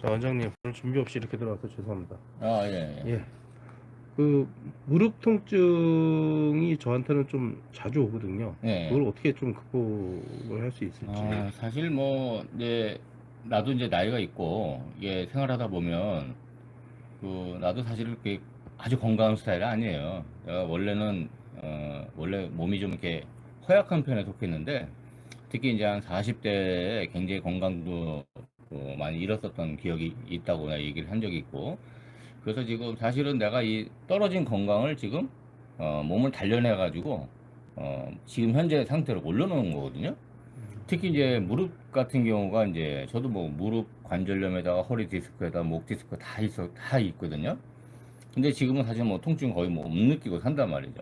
자, 원장님, 오늘 준비 없이 이렇게 들어와서 죄송합니다. 아, 예, 예. 예. 그, 무릎 통증이 저한테는 좀 자주 오거든요. 예. 그걸 어떻게 좀 극복을 할 수 있을지. 사실 뭐, 이제, 나도 이제 나이가 있고, 이게 생활하다 보면, 나도 사실 그렇게 아주 건강한 스타일이 아니에요. 내가 원래는, 원래 몸이 좀 이렇게 허약한 편에 속했는데, 특히 이제 한 40대에 굉장히 건강도 많이 잃었었던 기억이 있다고 내가 얘기를 한 적이 있고, 그래서 지금 사실은 내가 이 떨어진 건강을 지금 몸을 단련해 가지고 지금 현재 상태로 올려놓은 거거든요. 특히 이제 무릎 같은 경우가 이제 저도 뭐 무릎 관절염에다가 허리 디스크에다가 목 디스크 다 있거든요. 근데 지금은 사실 뭐 통증 거의 뭐 못 느끼고 산단 말이죠.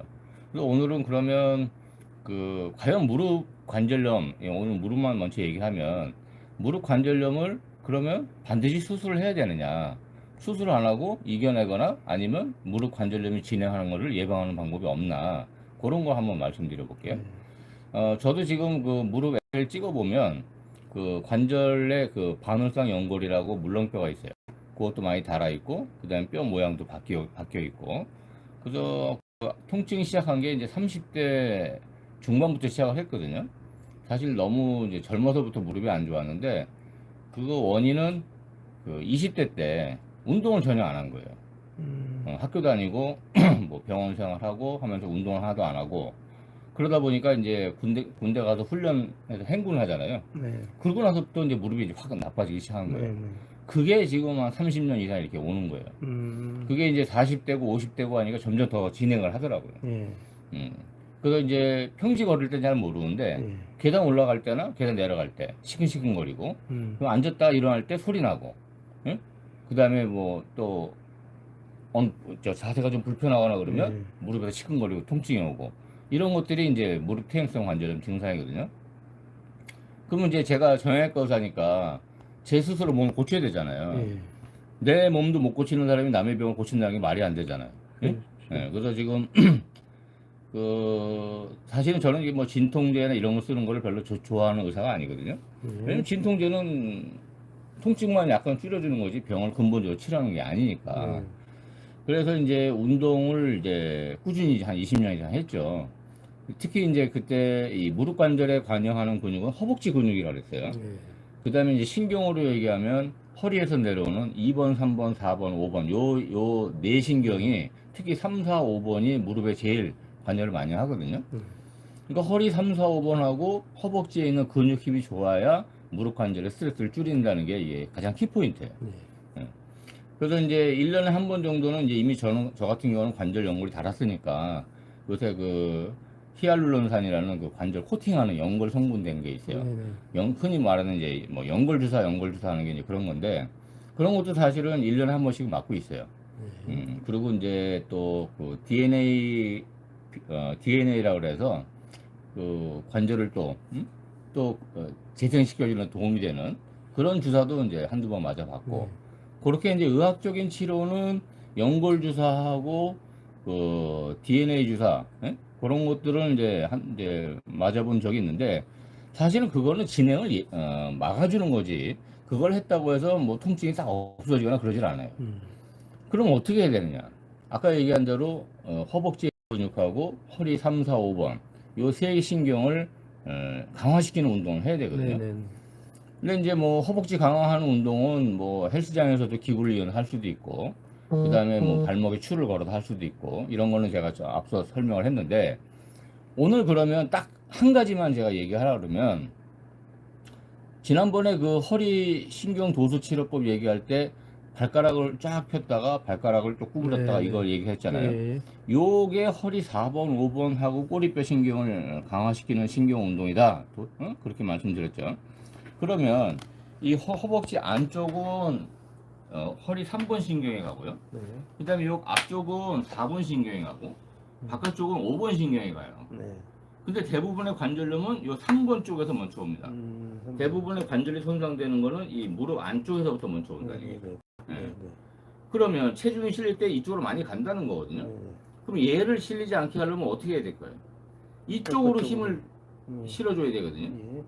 그래서 오늘은 그러면 과연 무릎 관절염, 오늘 무릎만 먼저 얘기하면 무릎 관절염을 그러면 반드시 수술을 해야 되느냐? 수술 안 하고 이겨내거나 아니면 무릎 관절염이 진행하는 것을 예방하는 방법이 없나? 그런 거 한번 말씀드려 볼게요. 저도 지금 그 무릎 엑스를 찍어보면 그 관절에 그 반월상 연골이라고 물렁뼈가 있어요. 그것도 많이 달아 있고, 그 다음에 뼈 모양도 바뀌어 있고, 그래서 그 통증이 시작한 게 이제 30대 중반부터 시작을 했거든요. 사실 너무 이제 젊어서부터 무릎이 안 좋았는데, 그거 원인은 그 20대 때 운동을 전혀 안 한 거예요. 학교 다니고, 뭐 병원 생활하고 하면서 운동을 하나도 안 하고, 그러다 보니까 이제 군대 가서 훈련해서 행군을 하잖아요. 네. 그러고 나서부터 이제 무릎이 이제 확 나빠지기 시작한 네, 거예요. 네. 그게 지금 한 30년 이상 이렇게 오는 거예요. 그게 이제 40대고 50대고 하니까 점점 더 진행을 하더라고요. 예. 음. 그래서 이제 평지 걸을 때 잘 모르는데 예. 계단 올라갈 때나 계단 내려갈 때 시큰시큰거리고 그럼 앉았다 일어날 때 소리 나고 그 다음에 뭐 또 자세가 좀 불편하거나 그러면 무릎에서 시큰거리고 통증이 오고 이런 것들이 이제 무릎 퇴행성 관절염 증상이거든요. 그러면 이제 제가 정형외과 의사니까 제 스스로 몸을 고쳐야 되잖아요. 예. 내 몸도 못 고치는 사람이 남의 병을 고친다는 게 말이 안 되잖아요. 예? 그렇죠. 예, 그래서 지금 사실은 저는 이게 뭐 진통제나 이런 거 쓰는 거를 별로 좋아하는 의사가 아니거든요. 왜냐면 진통제는 통증만 약간 줄여주는 거지 병을 근본적으로 치료하는 게 아니니까. 그래서 이제 운동을 이제 꾸준히 한 20년 이상 했죠. 특히 이제 그때 이 무릎 관절에 관여하는 근육은 허벅지 근육이라고 그랬어요. 그 다음에 이제 신경으로 얘기하면 허리에서 내려오는 2번, 3번, 4번, 5번 요 네 신경이 특히 3, 4, 5번이 무릎에 제일 관여를 많이 하거든요. 그러니까 허리 3, 4, 5번하고 허벅지에 있는 근육 힘이 좋아야 무릎 관절의 스트레스를 줄인다는 게 이게 가장 키포인트예요. 예. 그래서 이제 1년에 한 번 정도는 이제 이미 저 같은 경우는 관절 연골이 닳았으니까 요새 그 히알루론산이라는 그 관절 코팅하는 연골 성분된 게 있어요. 흔히 말하는 이제 뭐 연골 주사 하는 게 이제 그런 건데 그런 것도 사실은 1년에 한 번씩 맞고 있어요. 그리고 이제 또 그 DNA라고 그래서 그 관절을 또 재생시켜주는 도움이 되는 그런 주사도 이제 한두 번 맞아봤고 그렇게 이제 의학적인 치료는 연골 주사하고 그 DNA 주사 그런 것들은 이제 맞아본 적이 있는데 사실은 그거는 진행을 막아주는 거지 그걸 했다고 해서 뭐 통증이 싹 없어지거나 그러질 않아요. 그럼 어떻게 해야 되느냐? 아까 얘기한 대로 허벅지 근육하고 허리 3, 4, 5번 요 세 신경을 강화시키는 운동을 해야 되거든요. 근데 이제 뭐 허벅지 강화하는 운동은 뭐 헬스장에서도 기구를 이용할 수도 있고 그 다음에 뭐 발목에 추를 걸어서 할 수도 있고 이런 거는 제가 앞서 설명을 했는데 오늘 그러면 딱 한 가지만 제가 얘기하라 그러면 지난번에 그 허리 신경 도수 치료법 얘기할 때 발가락을 쫙 폈다가 발가락을 또 구부렸다가 이걸 얘기했잖아요. 요게 허리 4번, 5번 하고 꼬리뼈 신경을 강화시키는 신경 운동이다. 그렇게 말씀드렸죠. 그러면 이 허벅지 안쪽은 허리 3번 신경에 가고요. 그 다음에 요 앞쪽은 4번 신경에 가고 바깥쪽은 5번 신경에 가요. 근데 대부분의 관절염은 요 3번 쪽에서 먼저 옵니다. 대부분의 관절이 손상되는 거는 이 무릎 안쪽에서부터 먼저 온다는 얘기예요. 그러면 체중이 실릴 때 이쪽으로 많이 간다는 거거든요. 그럼 얘를 실리지 않게 하려면 어떻게 해야 될까요? 이쪽으로 힘을 실어줘야 되거든요.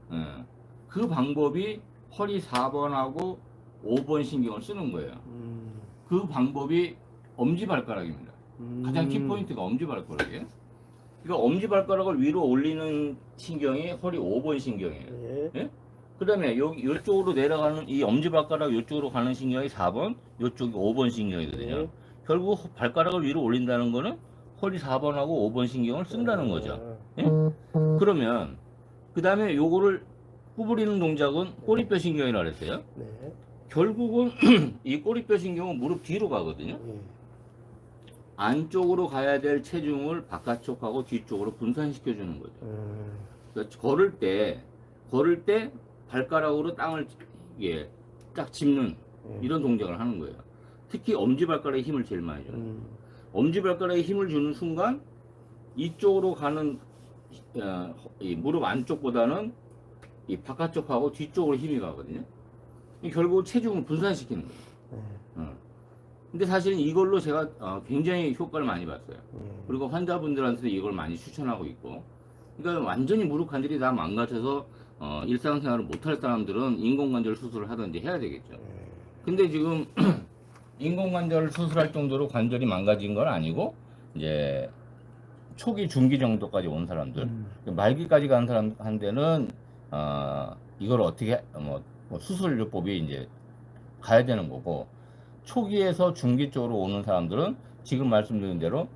그 방법이 허리 4번하고 5번 신경을 쓰는 거예요. 그 방법이 엄지발가락입니다. 가장 키포인트가 엄지발가락이에요. 그러니까 엄지발가락을 위로 올리는 신경이 허리 5번 신경이에요. 네. 예? 그 다음에 여기 이쪽으로 내려가는 이 엄지발가락 이쪽으로 가는 신경이 4번, 이쪽이 5번 신경이거든요. 네. 결국 발가락을 위로 올린다는 거는 허리 4번하고 5번 신경을 쓴다는 거죠. 예? 그러면 그 다음에 요거를 구부리는 동작은 꼬리뼈 신경이라고 그랬어요. 네. 결국은 이 꼬리뼈 신경은 무릎 뒤로 가거든요. 네. 안쪽으로 가야 될 체중을 바깥쪽하고 뒤쪽으로 분산시켜 주는 거죠. 그러니까 걸을 때 발가락으로 땅을 딱 짚는 이런 동작을 하는 거예요. 특히 엄지발가락에 힘을 제일 많이 줘요. 엄지발가락에 힘을 주는 순간 이쪽으로 가는 이 무릎 안쪽보다는 이 바깥쪽하고 뒤쪽으로 힘이 가거든요. 결국 체중을 분산시키는 거예요. 근데 사실은 이걸로 제가 굉장히 효과를 많이 봤어요. 그리고 환자분들한테도 이걸 많이 추천하고 있고. 그러니까 완전히 무릎 관절이 다 망가져서 일상생활을 못할 사람들은 인공관절 수술을 하든지 해야 되겠죠. 근데 지금 인공관절 수술할 정도로 관절이 망가진 건 아니고 이제 초기 중기 정도까지 온 사람들, 말기까지 간 사람한테는 이걸 어떻게 뭐 수술요법이 이제 가야 되는 거고, 초기에서 중기 쪽으로 오는 사람들은 지금 말씀드린 대로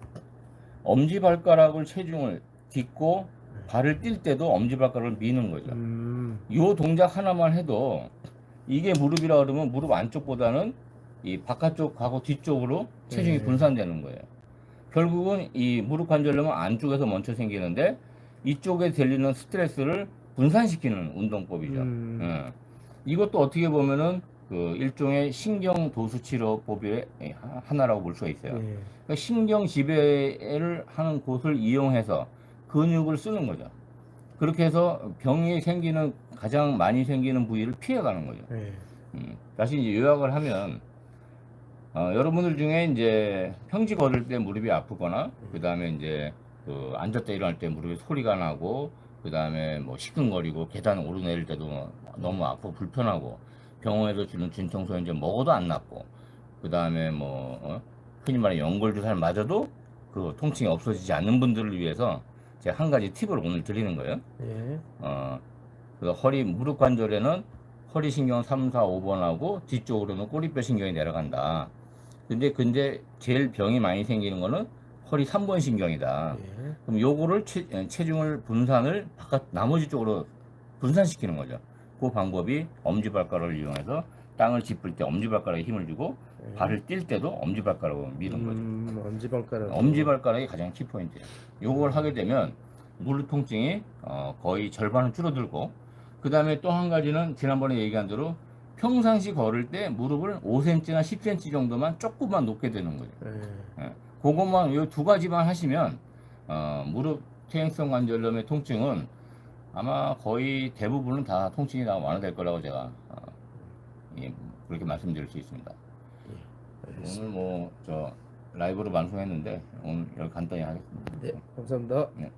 엄지발가락을 체중을 딛고 발을 뛸 때도 엄지발가락을 미는 거죠. 이 동작 하나만 해도 이게 무릎이라 그러면 무릎 안쪽보다는 이 바깥쪽하고 뒤쪽으로 체중이 네. 분산되는 거예요. 결국은 이 무릎 관절염은 안쪽에서 먼저 생기는데 이쪽에 들리는 스트레스를 분산시키는 운동법이죠. 예. 이것도 어떻게 보면은 그 일종의 신경 도수 치료법의 하나라고 볼 수가 있어요. 그러니까 신경 지배를 하는 곳을 이용해서 근육을 쓰는 거죠. 그렇게 해서 병이 생기는 가장 많이 생기는 부위를 피해가는 거죠. 다시 이제 요약을 하면 여러분들 중에 이제 평지 걸을 때 무릎이 아프거나 그 다음에 이제 그 앉았다 일어날 때 무릎에 소리가 나고 그 다음에 뭐 시큰거리고 계단 오르내릴 때도 너무 아프고 불편하고 병원에서 주는 진통소 이제 먹어도 안 낫고 그 다음에 뭐 흔히 말하는 연골주사를 맞아도 그 통증이 없어지지 않는 분들을 위해서 제가 한 가지 팁을 오늘 드리는 거예요. 그래서 허리 무릎 관절에는 허리 신경 3, 4, 5번하고 뒤쪽으로는 꼬리뼈 신경이 내려간다. 근데 제일 병이 많이 생기는 거는 허리 3번 신경이다. 그럼 요거를 체중을 분산을 바깥 나머지 쪽으로 분산시키는 거죠. 그 방법이 엄지발가락을 이용해서 땅을 짚을 때 엄지발가락에 힘을 주고 발을 뛸 때도 엄지발가락으로 미는 거죠. 엄지발가락이 가장 키포인트예요. 요걸 하게 되면 무릎 통증이 거의 절반은 줄어들고, 그 다음에 또 한 가지는 지난번에 얘기한 대로 평상시 걸을 때 무릎을 5cm나 10cm 정도만 조금만 높게 되는 거죠. 그것만 이 두 가지만 하시면 무릎 퇴행성 관절염의 통증은 아마 거의 대부분은 다 통증이 다 완화될 거라고 제가 그렇게 말씀드릴 수 있습니다. 오늘 뭐 저 라이브로 방송했는데 오늘 간단히 하겠습니다. 네, 감사합니다. 네.